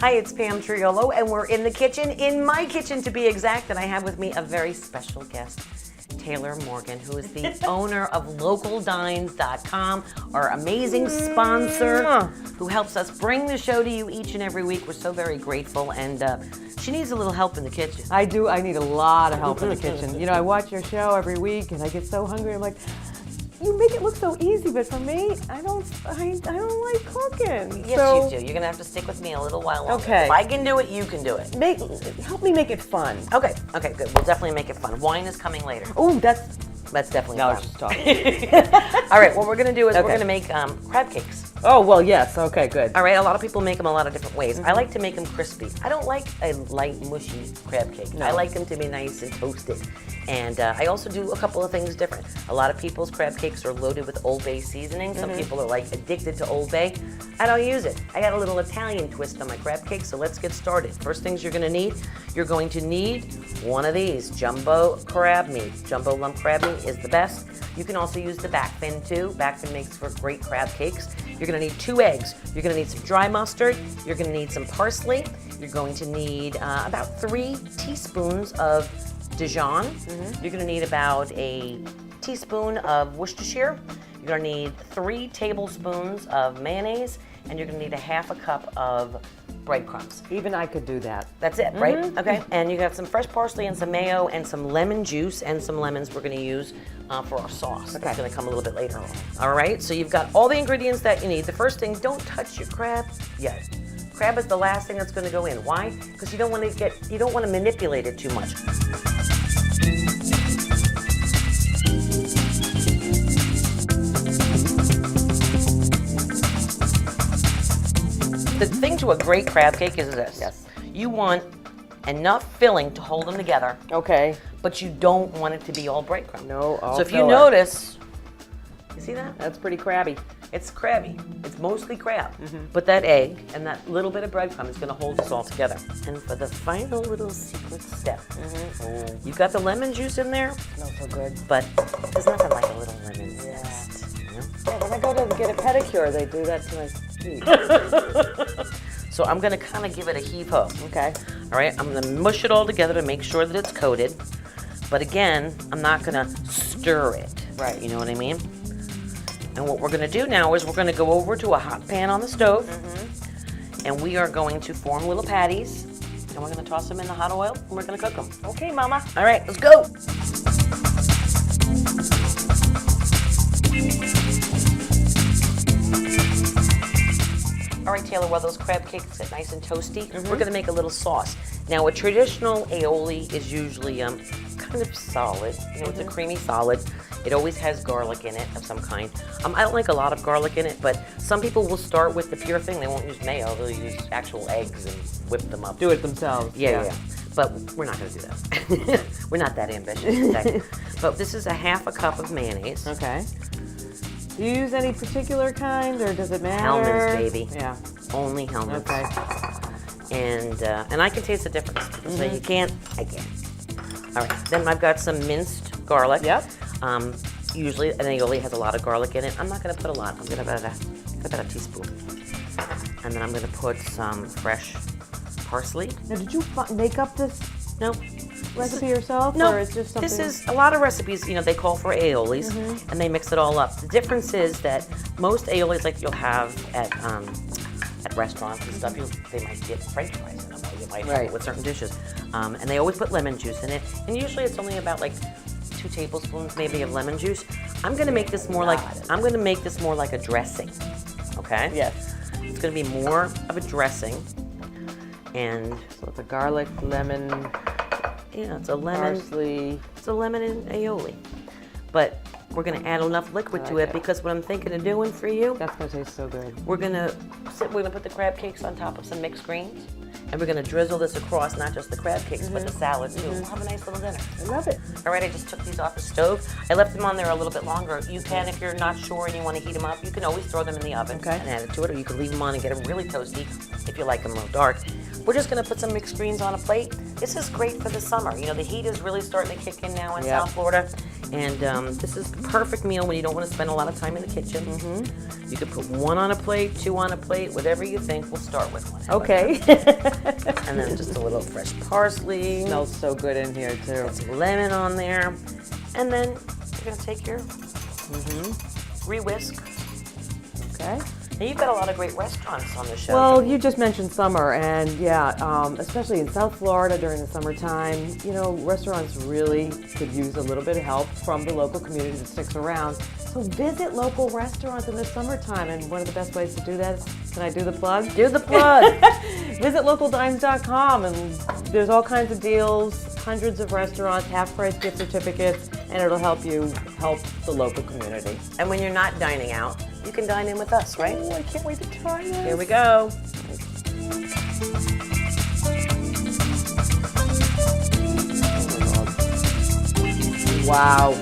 Hi, it's Pam Triolo, and we're in the kitchen, in my kitchen to be exact, and I have with me a very special guest, Taylor Morgan, who is the owner of LocalDines.com, our amazing sponsor, who helps us bring the show to you each and every week. We're so very grateful, and she needs a little help in the kitchen. I do. I need a lot of help in the kitchen. You know, I watch your show every week, and I get so hungry. I'm like, you make it look so easy, but for me, I don't like cooking. Yes, you do. You're gonna have to stick with me a little while longer. Okay. If I can do it, you can do it. Help me make it fun. Okay, good. We'll definitely make it fun. Wine is coming later. Oh, that's definitely no, I fun. was just talking. All right, what we're gonna do is we're Okay. gonna make crab cakes. Oh, well, yes. Okay, good. All right, a lot of people make them a lot of different ways. I like to make them crispy. I don't like a light, mushy crab cake. No. I like them to be nice and toasted. And I also do a couple of things different. A lot of people's crab cakes are loaded with Old Bay seasoning. Some people are like addicted to Old Bay. I don't use it. I got a little Italian twist on my crab cake, so let's get started. First things you're going to need one of these, jumbo crab meat. Jumbo lump crab meat is the best. You can also use the back fin too. Back fin makes for great crab cakes. You're gonna need 2 eggs. You're gonna need some dry mustard. You're gonna need some parsley. You're going to need about 3 teaspoons of Dijon. You're gonna need about a teaspoon of Worcestershire. You're gonna need 3 tablespoons of mayonnaise, and you're gonna need a half a cup of breadcrumbs. Even I could do that. That's it, right? Okay. And you got some fresh parsley and some mayo and some lemon juice and some lemons we're going to use for our sauce. Okay. That's going to come a little bit later. All right. So you've got all the ingredients that you need. The first thing, don't touch your crab yet. Crab is the last thing that's going to go in. Why? Because you don't want to manipulate it too much. The thing to a great crab cake is this. Yes. You want enough filling to hold them together, Okay. but you don't want it to be all breadcrumb. No, all So if you filler. notice, you see that? That's pretty crabby. It's crabby. It's mostly crab. But that egg and that little bit of breadcrumb is going to hold this all together. And for the final little secret step, you've got the lemon juice in there, Smells so good. but there's nothing like a little lemon zest. You know? Yeah, when I go to get a pedicure, they do that to my feet. So I'm going to kind of give it a heave-ho. Okay. All right, I'm gonna mush it all together to make sure that it's coated. But again, I'm not gonna stir it. Right. You know what I mean? And what we're gonna do now is we're gonna go over to a hot pan on the stove. And we are going to form little patties. And we're gonna toss them in the hot oil and we're gonna cook them. Okay, Mama. All right, let's go. All right, Taylor, while those crab cakes get nice and toasty, we're gonna make a little sauce. Now, a traditional aioli is usually kind of solid. You know, it's a creamy solid. It always has garlic in it of some kind. I don't like a lot of garlic in it, but some people will start with the pure thing. They won't use mayo. They'll use actual eggs and whip them up. Do it themselves. Yeah. But we're not gonna do that. We're not that ambitious. But this is a half a cup of mayonnaise. Okay. Do you use any particular kind, or does it matter? Hellmann's, baby. Yeah. Only Hellmann's. Okay. And I can taste the difference. So you can't, I can. All right, then I've got some minced garlic. Yep. Usually an aioli has a lot of garlic in it. I'm not gonna put a lot. I'm gonna put about a teaspoon. And then I'm gonna put some fresh parsley. Now, did you make up this No, recipe yourself, no, or it's just something? this is a lot of recipes, you know, they call for aiolis, and they mix it all up. The difference is that most aiolis, like you'll have at restaurants and stuff, they might get French fries in them, or you might have it with certain dishes. And they always put lemon juice in it, and usually it's only about like 2 tablespoons maybe of lemon juice. I'm gonna make this more like a dressing, okay? Yes. It's gonna be more of a dressing, and So it's a garlic, lemon, yeah, it's a lemon. parsley. It's a lemon and aioli. But we're gonna add enough liquid to it because what I'm thinking of doing for you, That's gonna taste so good. we're gonna put the crab cakes on top of some mixed greens, and we're gonna drizzle this across not just the crab cakes, but the salad too. We'll have a nice little dinner. I love it. All right, I just took these off the stove. I left them on there a little bit longer. You can, if you're not sure and you want to heat them up, you can always throw them in the oven Okay. and add it to it, or you can leave them on and get them really toasty if you like them real dark. We're just gonna put some mixed greens on a plate. This is great for the summer. You know, the heat is really starting to kick in now in Yeah. South Florida. And this is the perfect meal when you don't want to spend a lot of time in the kitchen. You could put one on a plate, two on a plate, whatever you think. We'll start with one. How about Okay. that? And then just a little fresh parsley. Smells so good in here too. Some lemon on there. And then you're gonna take your re-whisk. Okay. Now you've got a lot of great restaurants on the show. Well, you just mentioned summer, and yeah, especially in South Florida during the summertime, you know, restaurants really could use a little bit of help from the local community that sticks around. So visit local restaurants in the summertime, and one of the best ways to do that is, can I do the plug? do the plug. Visit localdimes.com, and there's all kinds of deals, hundreds of restaurants, half-price gift certificates, and it'll help you help the local community. And when you're not dining out, you can dine in with us, right? Oh, I can't wait to try this. Here we go. Wow.